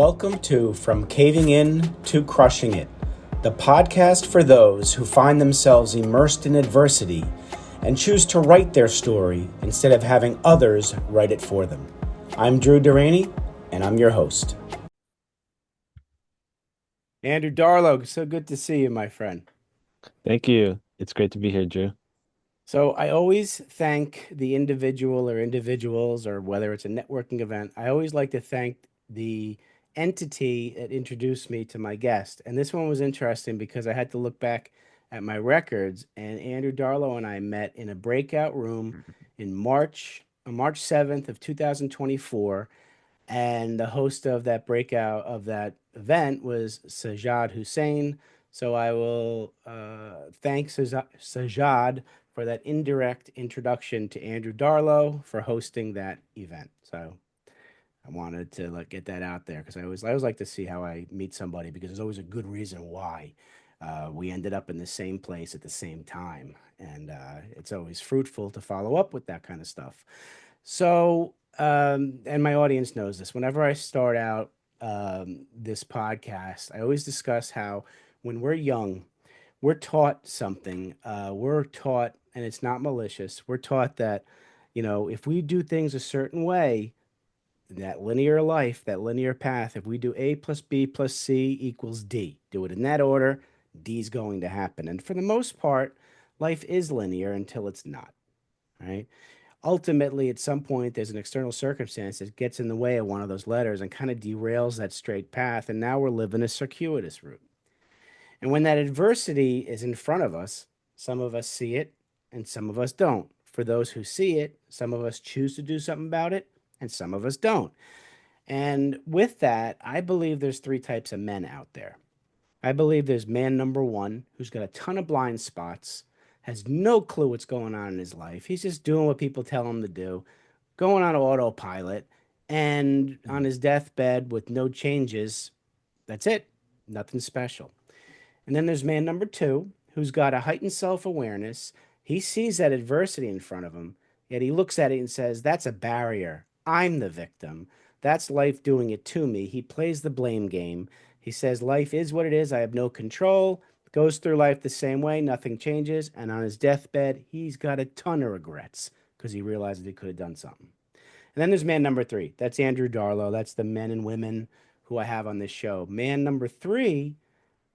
Welcome to From Caving In to Crushing It, the podcast for those who find themselves immersed in adversity and choose to write their story instead of having others write it for them. I'm Drew Durrani, and I'm your host. Andrew Darlow, so good to see you, my friend. Thank you. It's great to be here, Drew. So I always thank the individual or individuals, or whether it's a networking event, I always like to thank the entity that introduced me to my guest. And this one was interesting because I had to look back at my records, and Andrew Darlow and I met in a breakout room in March, on March 7th of 2024. And the host of that breakout of that event was Sajad Hussein. So I will thank Sajad for that indirect introduction to Andrew Darlow for hosting that event. So I wanted to get that out there because I always like to see how I meet somebody, because there's always a good reason why we ended up in the same place at the same time, and it's always fruitful to follow up with that kind of stuff. So, and my audience knows this. Whenever I start out this podcast, I always discuss how when we're young, we're taught something. We're taught, and it's not malicious. We're taught that, if we do things a certain way, that linear life, that linear path, if we do A plus B plus C equals D, do it in that order, D is going to happen. And for the most part, life is linear until it's not, right? Ultimately, at some point, there's an external circumstance that gets in the way of one of those letters and kind of derails that straight path. And now we're living a circuitous route. And when that adversity is in front of us, some of us see it and some of us don't. For those who see it, some of us choose to do something about it and some of us don't. And with that, I believe there's three types of men out there. I believe there's man number one, who's got a ton of blind spots, has no clue what's going on in his life. He's just doing what people tell him to do, going on autopilot, and on his deathbed with no changes. That's it. Nothing special. And then there's man number two, who's got a heightened self awareness. He sees that adversity in front of him, yet he looks at it and says, that's a barrier. I'm the victim. That's life doing it to me. He plays the blame game. He says, life is what it is. I have no control. Goes through life the same way. Nothing changes. And on his deathbed, he's got a ton of regrets because he realized that he could have done something. And then there's man number three. That's Andrew Darlow. That's the men and women who I have on this show. Man number three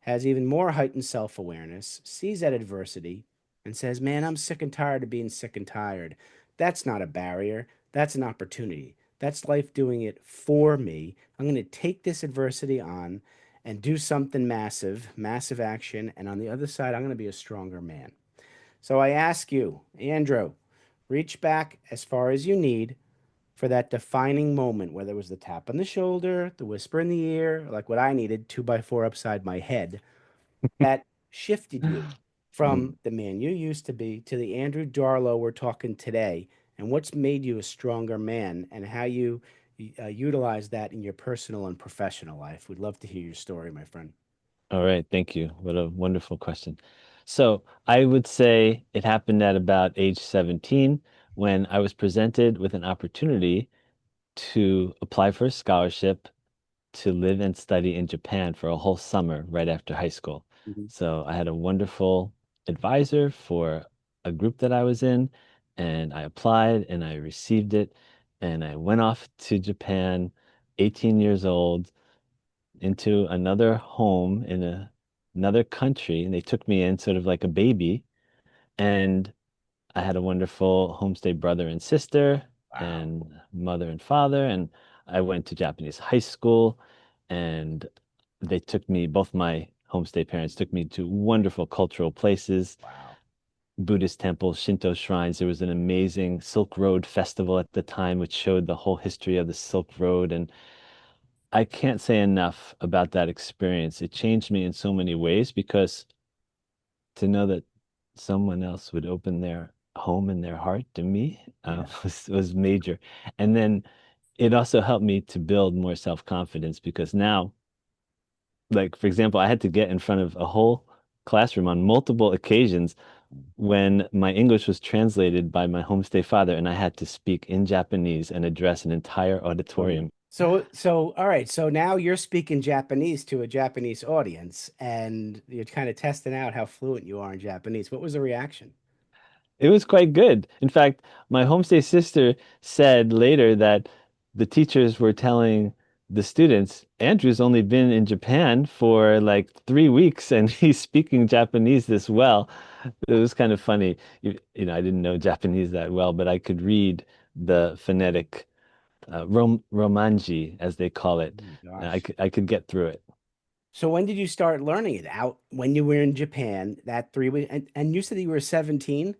has even more heightened self awareness, sees that adversity, and says, man, I'm sick and tired of being sick and tired. That's not a barrier. That's an opportunity. That's life doing it for me. I'm going to take this adversity on and do something massive, massive action. And on the other side, I'm going to be a stronger man. So I ask you, Andrew, reach back as far as you need for that defining moment, whether it was the tap on the shoulder, the whisper in the ear, like what I needed, two by four upside my head, that shifted you Mm. from the man you used to be to the Andrew Darlow we're talking today, and what's made you a stronger man, and how you utilize that in your personal and professional life. We'd love to hear your story, my friend. All right, thank you. What a wonderful question. So I would say it happened at about age 17 when I was presented with an opportunity to apply for a scholarship to live and study in Japan for a whole summer right after high school. Mhm. So I had a wonderful advisor for a group that I was in, and I applied and I received it, and I went off to Japan, 18 years old, into another home in another country, and they took me in sort of like a baby, and I had a wonderful homestay brother and sister Wow. and mother and father. And I went to Japanese high school and they took me, both my homestay parents took me to wonderful cultural places, Wow. Buddhist temples, Shinto shrines. There was an amazing Silk Road festival at the time, which showed the whole history of the Silk Road. And I can't say enough about that experience. It changed me in so many ways because to know that someone else would open their home and their heart to me Yeah. was major. And then it also helped me to build more self-confidence because now, like for example, I had to get in front of a whole classroom on multiple occasions when my English was translated by my homestay father, and I had to speak in Japanese and address an entire So, auditorium. So all right, so now you're speaking Japanese to a Japanese audience and you're kind of testing out how fluent you are in Japanese. What was the reaction? It was quite good. In fact, my homestay sister said later that the teachers were telling the students, Andrew's only been in Japan for like 3 weeks and he's speaking Japanese this well. It was kind of funny. I didn't know Japanese that well, but I could read the phonetic romanji, as they call Oh it. my I gosh. could get through it. So when did you start learning it? Out when you were in Japan, that 3 weeks, and you said you were 17?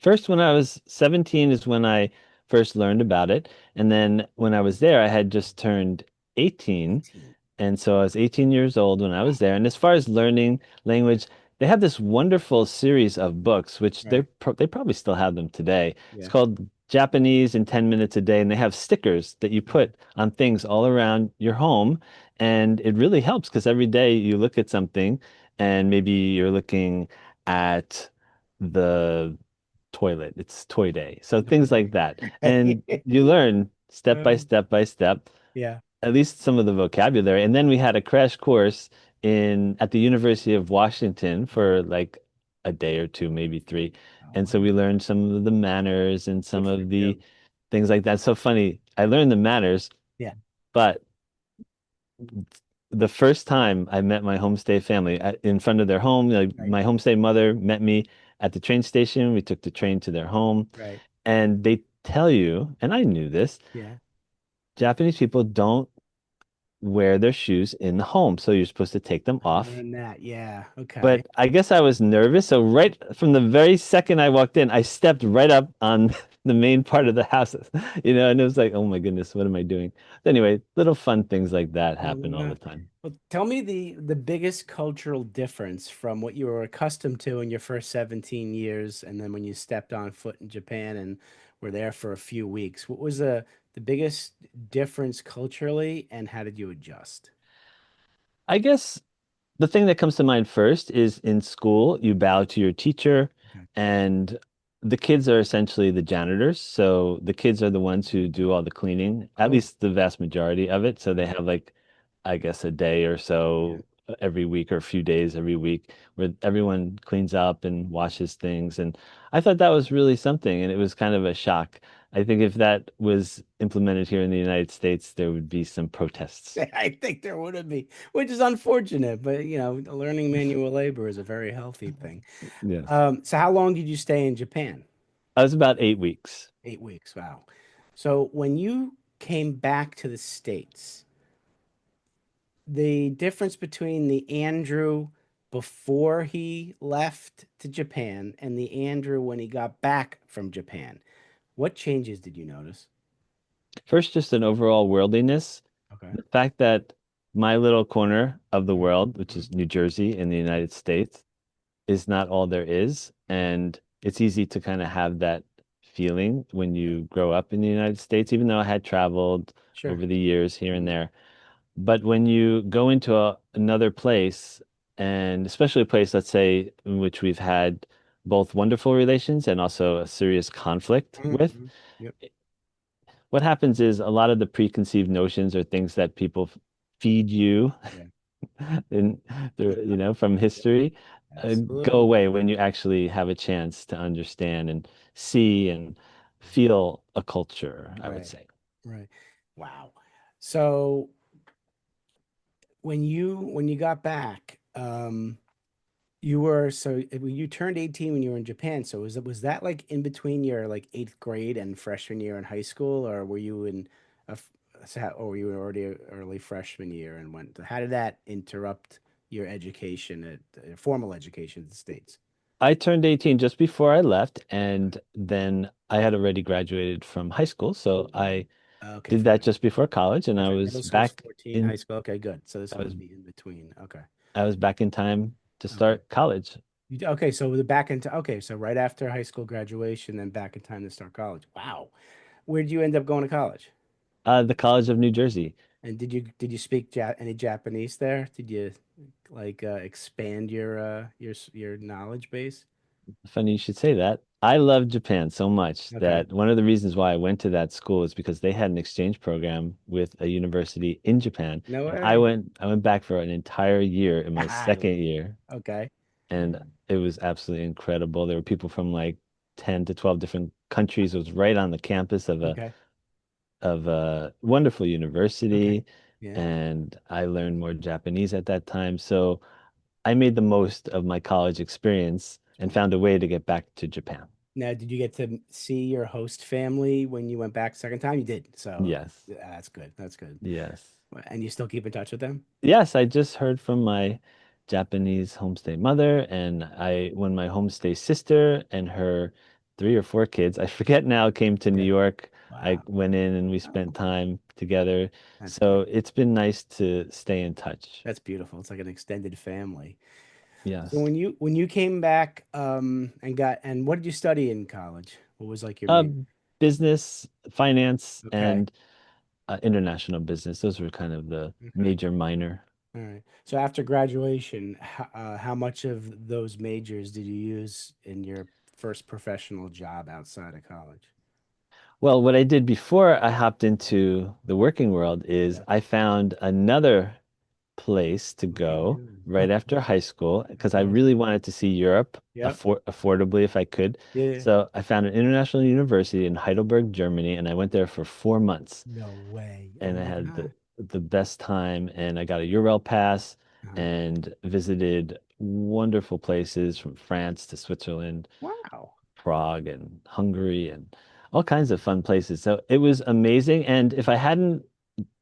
First, when I was 17 is when I first learned about it. And then when I was there, I had just turned 18. 18. And so I was 18 years old when I Wow. was there. And as far as learning language, they have this wonderful series of books, which Right. they probably still have them today. It's Yeah. called Japanese in 10 Minutes a Day. And they have stickers that you Okay. put on things all around your home. And it really helps because every day you look at something and maybe you're looking at the toilet. It's toy day. So things like that. And you learn step by Um, step by step, yeah. at least some of the vocabulary. And then we had a crash course in at the University of Washington Mhm. for like a day or two, maybe three. Oh, And so we wow. learned some of the manners and some Good for of the you. things like that. So funny. I learned the manners, Yeah. but the first time I met my homestay family in front of their home, like Right. my homestay mother met me at the train station. We took the train to their home, Right. and they tell you, and I knew this, Yeah. Japanese people don't wear their shoes in the home, so you're supposed to take them I off. learned that. Yeah. Okay. But I guess I was nervous, so right from the very second I walked in, I stepped right up on the main part of the house, and it was like, oh my goodness, what am I doing? Anyway, little fun things like that Well, happen all the time. well, tell me the biggest cultural difference from what you were accustomed to in your first 17 years and then when you stepped on foot in Japan and were there for a few weeks. What was the biggest difference culturally and how did you adjust? I guess the thing that comes to mind first is in school, you bow to your teacher, Okay. and the kids are essentially the janitors. So the kids are the ones who do all the cleaning, at Oh, least the vast majority of it. So they right. have like, I guess, a day or Yeah. so every week or a few days every week where everyone cleans up and washes things. And I thought that was really something. And it was kind of a shock. I think if that was implemented here in the United States, there would be some protests. I think there would be, which is unfortunate, but learning manual labor is a very healthy thing. Yes. So how long did you stay in Japan? I was about 8 weeks. 8 weeks. Wow. So when you came back to the States, the difference between the Andrew before he left to Japan and the Andrew when he got back from Japan, what changes did you notice? First, just an overall worldliness. Okay. The fact that my little corner of the world, which Mhm. is New Jersey in the United States, is not all there is. And it's easy to kind of have that feeling when Yeah. you grow up in the United States, even though I had traveled Sure. over the years here and Mhm. there. But when you go into another place, and especially a place, let's say, in which we've had both wonderful relations and also a serious conflict with, Mhm. Yep. what happens is a lot of the preconceived notions or things that people feed you Yeah. in from history go Absolutely. away when you actually have a chance to understand and see and feel a culture, I would Right. say. Right. Wow. So when you got back, you were so when you turned 18 when you were in Japan. So was that like in between your like eighth grade and freshman year in high school, or were you in or were you already early freshman year and went? How did that interrupt your education at formal education in the States? I turned 18 just before I left, and then I had already graduated from high school, so I Okay, did from that high just before college, and That's I right. was Middle school's back 14, high in school. Okay, good. So this I one was would be in between. Okay. I was back in time to Okay. start college, Okay, so the back into okay, so right after high school graduation, then back in time to start college. Wow. Where did you end up going to college? the College of New Jersey. And did you speak any Japanese there? Did you like expand your your knowledge base? Funny you should say that. I love Japan so much Okay. that one of the reasons why I went to that school is because they had an exchange program with a university in Japan, No and way. I went back for an entire year in my I second love year, it. Okay. and it was absolutely incredible. There were people from like 10 to 12 different countries. It was right on the campus Okay. of a wonderful Okay. university, Yeah. and I learned more Japanese at that time. So I made the most of my college experience and found a way to get back to Japan. Now, did you get to see your host family when you went back second time? You did. So Yes. yeah, that's good. That's good. Yes. And you still keep in touch with them? Yes, I just heard from my Japanese homestay mother, and when my homestay sister and her three or four kids, I forget now, came to New Yeah. York. I Wow. went in and we spent time together. That's So beautiful. it's been nice to stay in touch. That's beautiful. It's like an extended family. So Yes. when you came back and what did you study in college? What was like your Uh, main? Business, finance, Okay. and international business. Those were kind of the Okay. major minor. All right. So after graduation, how much of those majors did you use in your first professional job outside of college? Well, what I did before I hopped into the working world is Yeah. I found another place to Look at go you. right after high school because That's I really awesome. wanted to see Europe Yep. affordably if I could. Yeah. Yeah. So I found an international university in Heidelberg, Germany, and I went there for 4 months. No way. Oh And I my had God. the best time. And I got a Euro pass Uh-huh. and visited wonderful places from France to Switzerland, Wow. Prague and Hungary, and all kinds of fun places. So it was amazing. And if I hadn't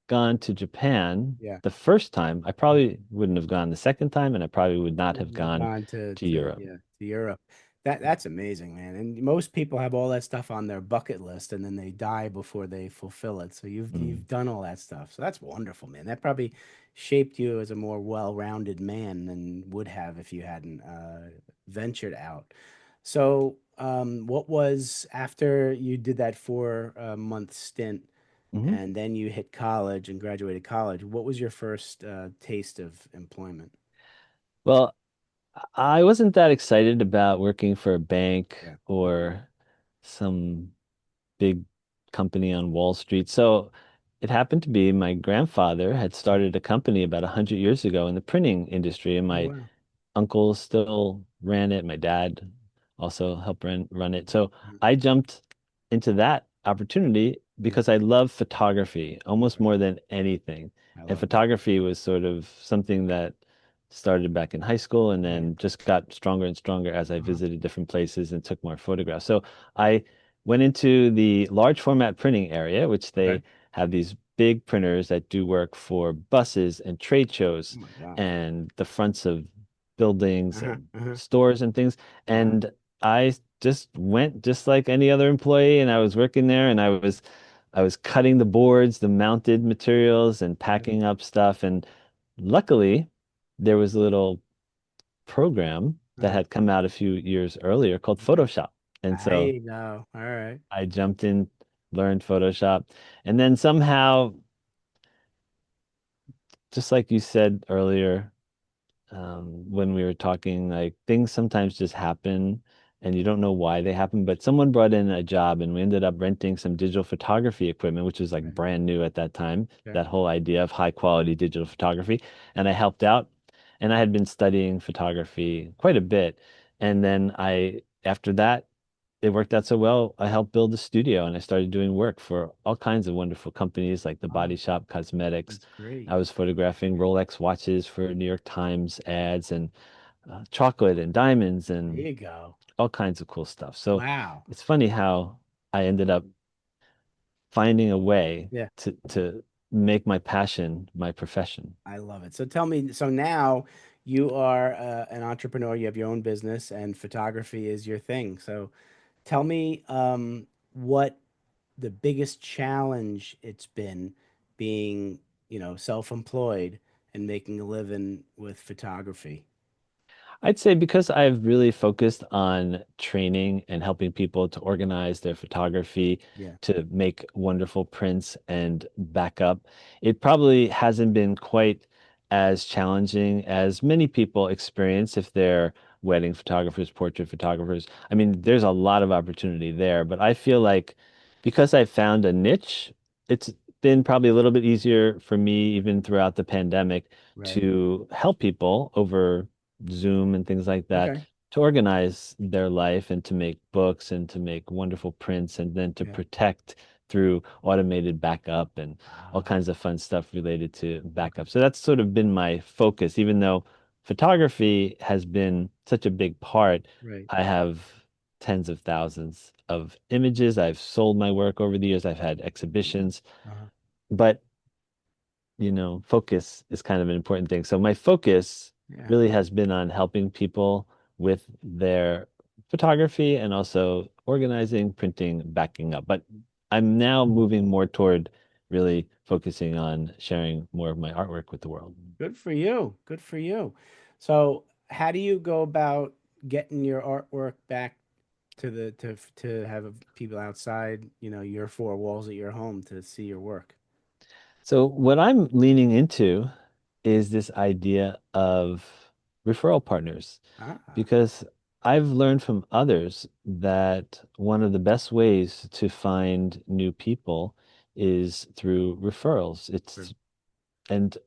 gone to Japan Yeah. the first time, I probably wouldn't have gone the second time, and I probably would not have Wouldn't have gone gone to Europe. to Europe. That's amazing, man. And most people have all that stuff on their bucket list and then they die before they fulfill it. So Mm. you've done all that stuff. So that's wonderful, man. That probably shaped you as a more well-rounded man than would have if you hadn't ventured out. So what was after you did that 4 month stint Mhm. and then you hit college and graduated college, what was your first taste of employment? Well, I wasn't that excited about working for a bank Yeah. or some big company on Wall Street. So it happened to be my grandfather had started a company about 100 years ago in the printing industry, and Oh my wow. uncle still ran it. My dad also helped run it. So Mhm. I jumped into that opportunity Yeah. because I love photography almost Okay. more than anything. I And love it. photography was sort of something that started back in high school and Right. then just got stronger and stronger as I Uh-huh. visited different places and took more photographs. So I went into the large format printing area, which Okay. they have these big printers that do work for buses and trade Oh shows my gosh. and the fronts of buildings Uh-huh. and Uh-huh. stores and things. Wow. And I just went just like any other employee, and I was working there, and I was cutting the boards, the mounted materials, and Yeah. packing up stuff. And luckily, there was a little program that Uh-huh. had come out a few years earlier called Okay. Photoshop. And so I know. All right. I jumped in, learned Photoshop, and then somehow, just like you said earlier, when we were talking, like things sometimes just happen and you don't know why they happen. But someone brought in a job and we ended up renting some digital photography equipment, which was like Okay. brand new at that time, Okay. that whole idea of high quality digital photography. And I helped out. And I had been studying photography quite a bit. And then after that, it worked out so well. I helped build a studio and I started doing work for all kinds of wonderful companies like the Wow. Body Shop Cosmetics. That's great. I was photographing Rolex watches for New York Times ads and chocolate and diamonds There and you go. all kinds of cool stuff. So Wow. it's funny how I ended up finding a way Yeah. to make my passion my profession. I love it. So tell me, so now you are an entrepreneur, you have your own business and photography is your thing. So tell me what the biggest challenge it's been being, self-employed and making a living with photography. I'd say because I've really focused on training and helping people to organize their photography Yeah. to make wonderful prints and backup, it probably hasn't been quite as challenging as many people experience if they're wedding photographers, portrait photographers. I mean, there's a lot of opportunity there, but I feel like because I found a niche, it's been probably a little bit easier for me even throughout the pandemic Right. to help people over Zoom and things like that Okay. to organize their life and to make books and to make wonderful prints and then to Yeah. protect through automated backup and all Ah, kinds of fun stuff related to okay. backup. So that's sort of been my focus, even though photography has been such a big part. Right. I have tens of thousands of images. I've sold my work over the years. I've had exhibitions, Uh-huh. but focus is kind of an important thing. So my focus Yeah. really has been on helping people with their photography and also organizing, printing, backing up. But I'm now moving more toward really focusing on sharing more of my artwork with the world. Good for you. Good for you. So, how do you go about getting your artwork back to to have people outside, your four walls at your home to see your work? So what I'm leaning into is this idea of referral partners Ah, because I've learned from others that one of the best ways to find new people is through referrals. for- And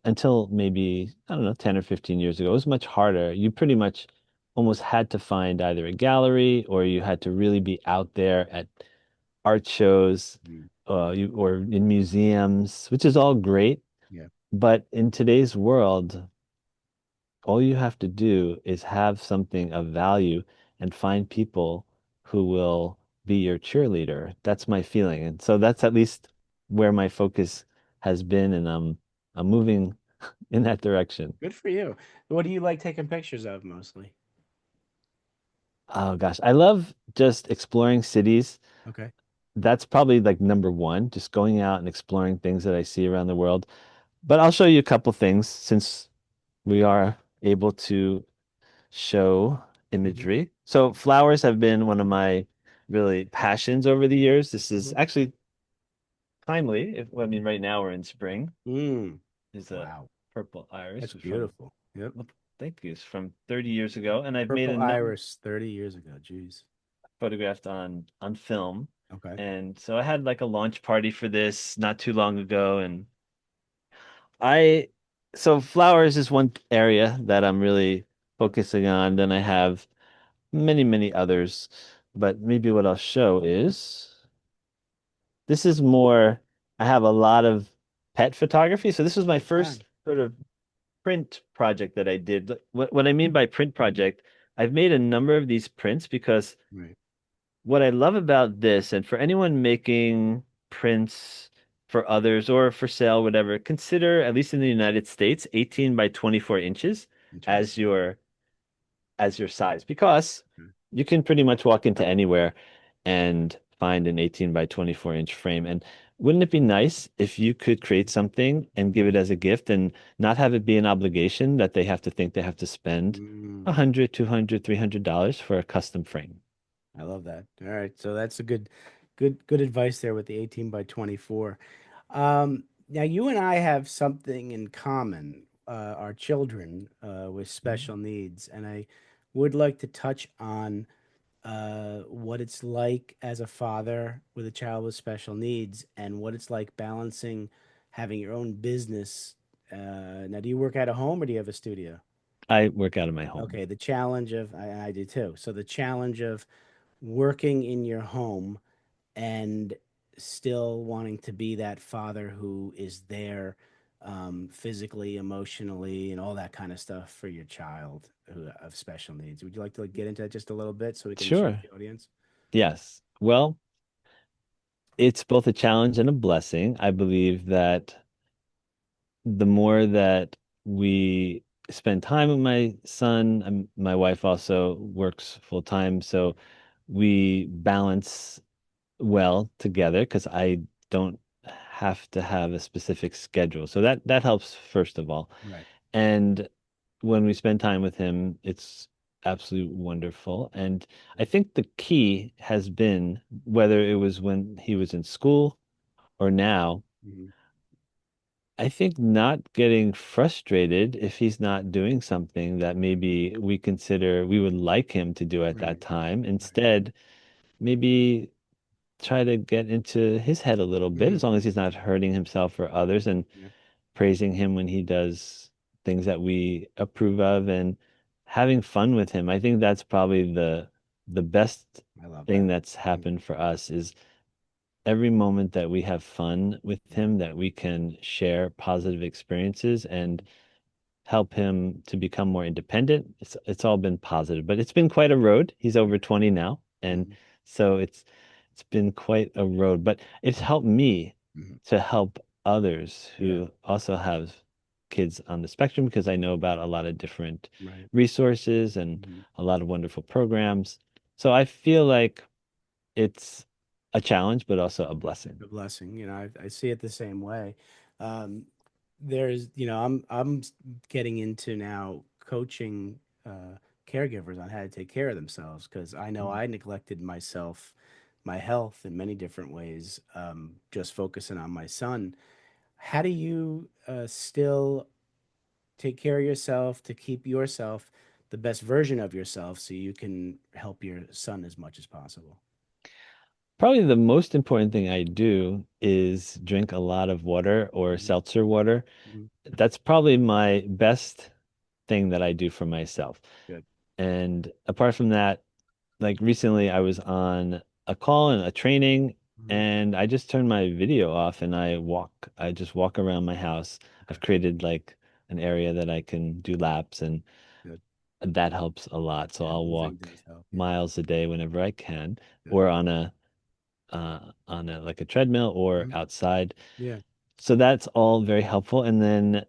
until maybe, I don't know, 10 or 15 years ago, it was much harder. You pretty much almost had to find either a gallery or you had to really be out there at art shows, mm, or in museums, which is all great. yeah. But in today's world, all you have to do is have something of value and find people who will be your cheerleader. That's my feeling. And so that's at least where my focus has been, and I'm moving in that direction. Good for you. What do you like taking pictures of mostly? Oh gosh, I love just exploring cities. Okay. That's probably like number one, just going out and exploring things that I see around the world. But I'll show you a couple things since we are able to show Hmm. imagery. So flowers have been one of my really passions over the years. This is Hmm. actually timely. I mean, right now we're in spring. Mm. Is a Wow. purple iris That's from, beautiful. Yep. well, thank you, it's from 30 years ago, and I've made Purple a number iris 30 years ago. Jeez. photographed on film. Okay. And so I had like a launch party for this not too long ago, and I so flowers is one area that I'm really focusing on. Then I have many, many others, but maybe what I'll show is this is more, I have a lot of pet photography. So this was my Ah, first sort of print project that I did. What I mean by print project, I've made a number of these prints because right. what I love about this, and for anyone making prints for others or for sale, whatever, consider, at least in the United States, 18 by 24 inches as Interesting. your size because Okay. you can pretty much walk into anywhere and find an 18 by 24-inch frame. And wouldn't it be nice if you could create something and give it as a gift and not have it be an obligation that they have to think they have to spend Mm. 100, 200, $300 for a custom frame? I love that. All right. So that's a good advice there with the 18 by 24. Now you and I have something in common, our children with Mhm. special needs, and I would like to touch on what it's like as a father with a child with special needs and what it's like balancing having your own business. Now, do you work at a home or do you have a studio? I work out of my home. Okay, the challenge of I do too. So the challenge of working in your home and still wanting to be that father who is there physically, emotionally, and all that kind of stuff for your child who of special needs. Would you like to get into that just a little bit so we can share with Sure. the audience? Yes. Well, it's both a challenge and a blessing. I believe that the more that we spend time with my son, my wife also works full time, so we balance well together because I don't have to have a specific schedule. So that helps first of all. Right. And when we spend time with him, it's absolutely wonderful. And I think the key has been whether it was when he was in school or now, Hmm. I think not getting frustrated if he's not doing something that maybe we consider we would like him to do at that Right, time. right. Instead, maybe try to get into his head a little bit, Mm, as long as he's not hurting himself or others, and yeah, praising him when he does things that we approve of and having fun with him. I think that's probably the best I love thing that. that's Mm, happened for us is every moment that we have fun with yeah, him, that we can share positive experiences and help him to become more independent. It's all been positive, but it's been quite a road. He's over 20 now, and mm, so it's been quite a road, but it's helped me mm, to help others yeah, who also have kids on the spectrum because I know about a lot of different right. resources and Mm. a lot of wonderful programs. So I feel like it's a challenge, but also a blessing. A blessing. I see it the same way. Um, I'm getting into now coaching caregivers on how to take care of themselves because I know I neglected myself, my health in many different ways, just focusing on my son. How do you still take care of yourself to keep yourself the best version of yourself so you can help your son as much as possible? Probably the most important thing I do is drink a lot of water or Mhm, seltzer water. mhm. That's probably my best thing that I do for myself. Good. And apart from that, like recently I was on a call and a training Mhm. and I just turned my video off and I just walk around my house. Okay. I've created like an area that I can do laps and Good. that helps a lot. So Yeah, I'll moving walk does help. Yeah. miles a day whenever I can Good. or on a like a treadmill or Mhm. outside. Yeah. So that's all very helpful. And then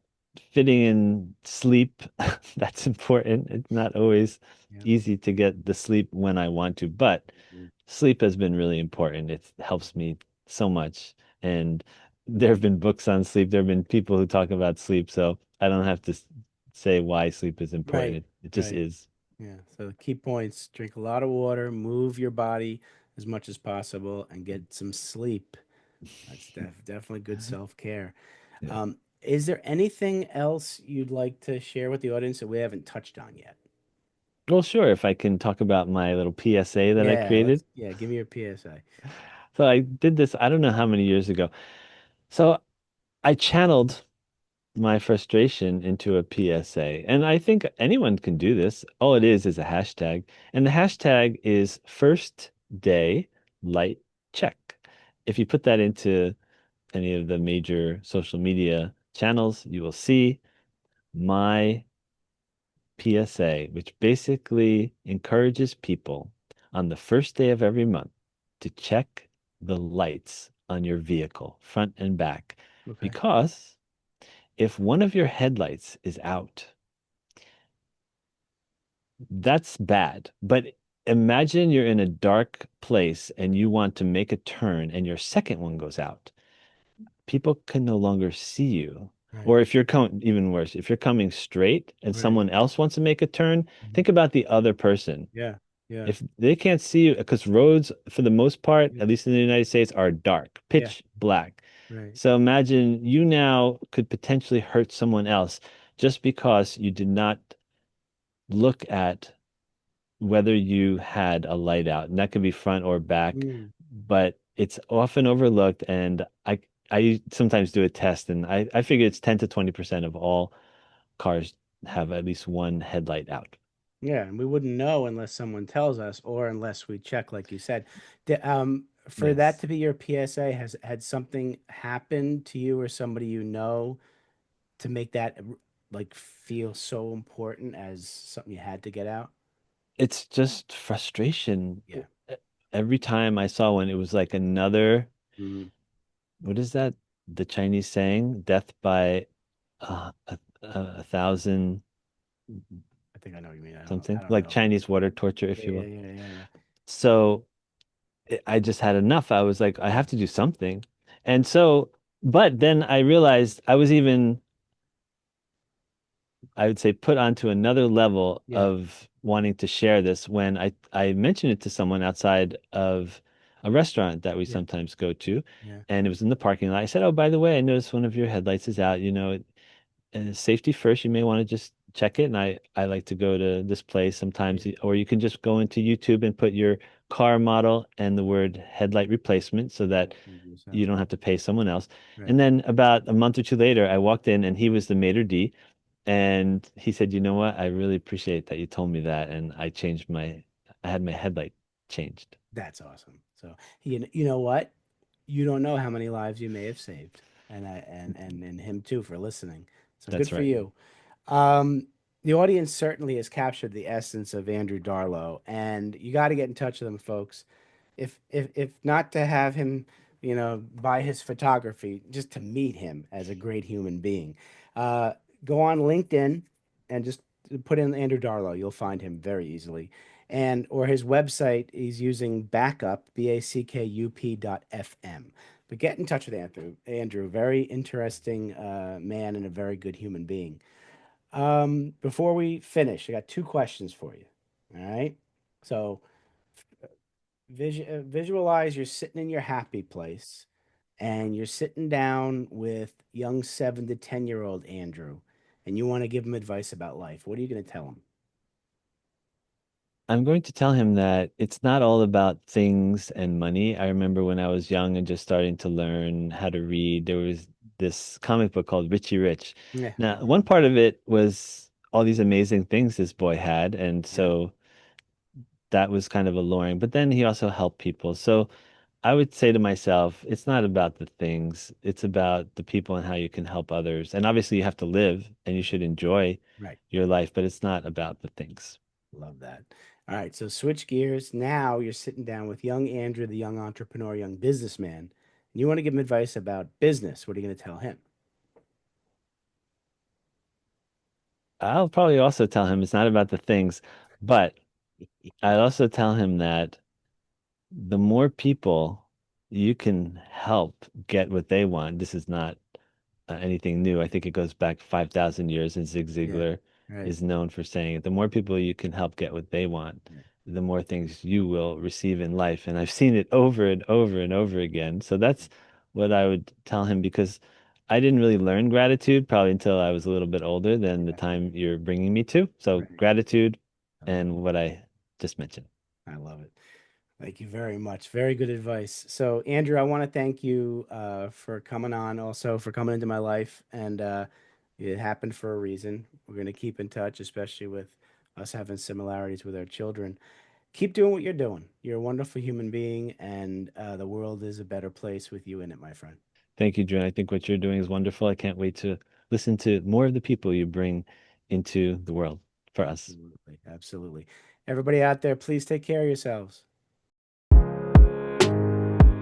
fitting in sleep, that's important. It's not always Yeah. easy to get the sleep when I want to, but Mhm. sleep has been really important. It helps me so much. And there have been books on sleep. There have been people who talk about sleep. So I don't have to say why sleep is important. Right. It just Right. is. Yeah. So the key points: drink a lot of water, move your body as much as possible, and get some sleep. That's definitely good self-care. Yeah. Is there anything else you'd like to share with the audience that we haven't touched on yet? Well, sure. If I can talk about my little PSA that I Yeah, created. give me your PSA. So I did this, I don't know how many years ago. So I channeled my frustration into a PSA. And I think anyone can do this. All it is a hashtag. And the hashtag is first day light check. If you put that into any of the major social media channels, you will see my PSA, which basically encourages people on the first day of every month to check the lights on your vehicle, front and back. Okay. Because if one of your headlights is out, that's bad. But imagine you're in a dark place and you want to make a turn and your second one goes out. People can no longer see you. Right. Or if you're coming, even worse, if you're coming straight and Right. someone else wants to make a turn, Mhm. think about the other person. Yeah. Yeah. If they can't see you, because roads, for the most part, Yeah. at least in the United States, are dark, Yeah. pitch black. Right. So imagine you now could potentially hurt someone else just because you did not look at whether you had a light out, and that could be front or back, Mm. but it's often overlooked. And I sometimes do a test, and I figure it's 10 to 20% of all cars have at least one headlight out. Yeah, and we wouldn't know unless someone tells us or unless we check, like you said. For that Yes. to be your PSA, has had something happened to you or somebody you know to make that like feel so important as something you had to get out? It's just frustration. Yeah. Every time I saw one, it was like another, Mhm. what is that? The Chinese saying, death by a thousand I think I know what you mean. I something, don't like know. Chinese water torture, Yeah, if you yeah, will. yeah, yeah, yeah. So I just had enough. I was like, I have to do something. And so, but then I realized I was even, I would say, put onto another level Yeah. of wanting to share this when I mentioned it to someone outside of a restaurant that we Yeah. sometimes go to, Yeah. and it was in the parking lot. I said, "Oh, by the way, I noticed one of your headlights is out. Safety first. You may want to just check it." And I like to go to this place Yeah. sometimes, or you can just go into YouTube and put your car model and the word headlight replacement so that Yourself. you don't have to pay someone else. Right. And then about a month or two later, I walked in and he was the maitre d', and he said, "You know what? I really appreciate that you told me that, and I had my headlight changed." That's awesome. So you know what? You don't know how many lives you may have saved, and and him too for listening. So good That's for right. you. Um, the audience certainly has captured the essence of Andrew Darlow, and you got to get in touch with him, folks. If not to have him, buy his photography, just to meet him as a great human being. Uh, Go on LinkedIn and just put in Andrew Darlow. You'll find him very easily. And or his website, he's using backup, BACKUP.FM. But get in touch with Andrew. Andrew, very interesting man and a very good human being. Before we finish, I got two questions for you. All right. So visualize you're sitting in your happy place and you're sitting down with young 7 to 10-year-old Andrew, and you want to give him advice about life. What are you going to tell him? I'm going to tell him that it's not all about things and money. I remember when I was young and just starting to learn how to read, there was this comic book called Richie Rich. Yeah, I Now, love one him. part of it was all these amazing things this boy had, and Yeah, so that was kind of alluring. But then he also helped people. So I would say to myself, it's not about the things, it's about the people and how you can help others. And obviously, you have to live and you should enjoy right. your life, but it's not about the things. Love that. All right, so switch gears. Now you're sitting down with young Andrew, the young entrepreneur, young businessman, and you want to give him advice about business. What are you going to tell him? I'll probably also tell him it's not about the things, but I'd also tell him that the more people you can help get what they want, this is not anything new. I think it goes back 5,000 years, and Zig Yeah, Ziglar right. is known for saying it. The more people you can help get what they want, Right. the more things you will receive in life. And I've seen it over and over and over again. So that's what I would tell him because I didn't really learn gratitude probably until I was a little bit older than the Yeah, time you're bringing me to. So right. gratitude I love and what I just mentioned. it. I love it. Thank you very much. Very good advice. So, Andrew, I want to thank you for coming on, also for coming into my life. And it happened for a reason. We're going to keep in touch, especially with us having similarities with our children. Keep doing what you're doing. You're a wonderful human being, and the world is a better place with you in it, my friend. Thank you, Drew. I think what you're doing is wonderful. I can't wait to listen to more of the people you bring into the world for us. Absolutely. Absolutely. Everybody out there, please take care of yourselves.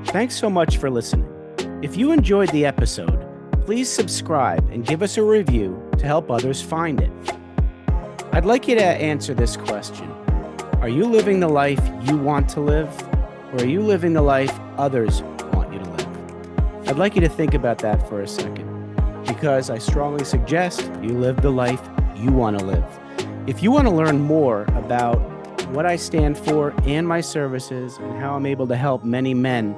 Thanks so much for listening. If you enjoyed the episode, please subscribe and give us a review to help others find it. I'd like you to answer this question. Are you living the life you want to live, or are you living the life others want you to live? I'd like you to think about that for a second, because I strongly suggest you live the life you want to live. If you want to learn more about what I stand for and my services and how I'm able to help many men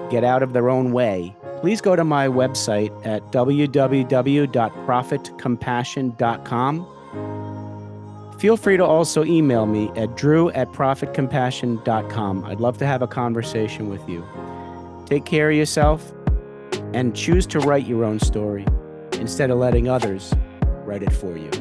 get out of their own way, please go to my website at www.profitcompassion.com. Feel free to also email me at drew@profitcompassion.com. I'd love to have a conversation with you. Take care of yourself and choose to write your own story instead of letting others write it for you.